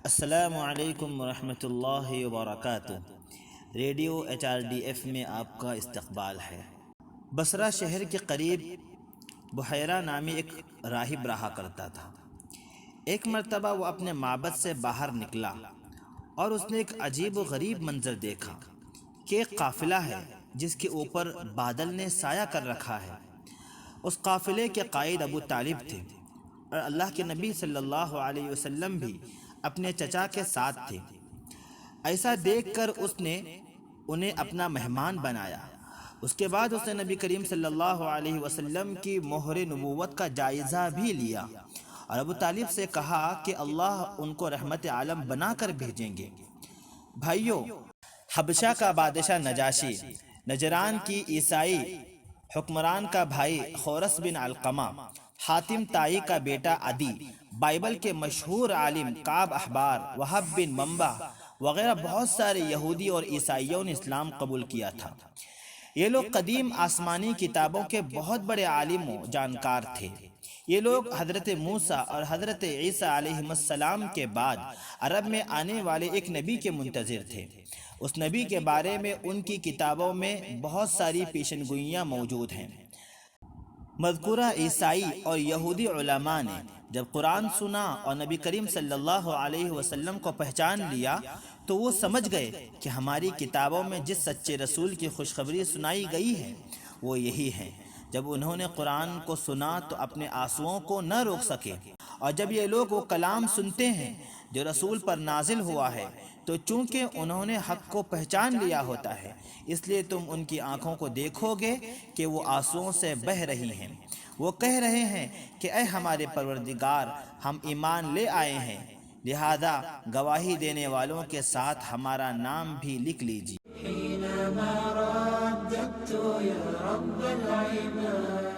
السلام علیکم ورحمۃ اللہ وبرکاتہ۔ ریڈیو HRDF میں آپ کا استقبال ہے۔ بصرہ شہر کے قریب بحیرہ نامی ایک راہب رہا کرتا تھا۔ ایک مرتبہ وہ اپنے معبد سے باہر نکلا اور اس نے ایک عجیب و غریب منظر دیکھا کہ ایک قافلہ ہے جس کے اوپر بادل نے سایہ کر رکھا ہے۔ اس قافلے کے قائد ابو طالب تھے اور اللہ کے نبی صلی اللہ علیہ وسلم بھی اپنے چچا کے ساتھ تھے۔ ایسا دیکھ کر اس نے انہیں اپنا مہمان بنایا۔ اس کے بعد اس نے نبی کریم صلی اللہ علیہ وسلم کی مہر نبوت کا جائزہ بھی لیا اور ابو طالب سے کہا کہ اللہ ان کو رحمت عالم بنا کر بھیجیں گے۔ بھائیو، حبشہ کا بادشاہ نجاشی، نجران کی عیسائی حکمران کا بھائی خورس بن علقمہ، حاتم طائی کا بیٹا عدی، بائبل کے مشہور عالم کعب احبار، وہب بن منبع وغیرہ بہت سارے یہودی اور عیسائیوں نے اسلام قبول کیا تھا۔ یہ لوگ قدیم آسمانی کتابوں کے بہت بڑے عالم و جانکار تھے۔ یہ لوگ حضرت موسیٰ اور حضرت عیسیٰ علیہ السلام کے بعد عرب میں آنے والے ایک نبی کے منتظر تھے۔ اس نبی کے بارے میں ان کی کتابوں میں بہت ساری پیشن گوئیاں موجود ہیں۔ مذکورہ عیسائی اور یہودی علماء نے جب قرآن سنا اور نبی کریم صلی اللہ علیہ وسلم کو پہچان لیا تو وہ سمجھ گئے کہ ہماری کتابوں میں جس سچے رسول کی خوشخبری سنائی گئی ہے وہ یہی ہے۔ جب انہوں نے قرآن کو سنا تو اپنے آنسوؤں کو نہ روک سکے، اور جب یہ لوگ وہ کلام سنتے ہیں جو رسول پر نازل ہوا ہے تو چونکہ انہوں نے حق کو پہچان لیا ہوتا ہے، اس لیے تم ان کی آنکھوں کو دیکھو گے کہ وہ آنسوؤں سے بہہ رہی ہیں۔ وہ کہہ رہے ہیں کہ اے ہمارے پروردگار، ہم ایمان لے آئے ہیں، لہذا گواہی دینے والوں کے ساتھ ہمارا نام بھی لکھ لیجیے۔ حينما رددت يا رب العباد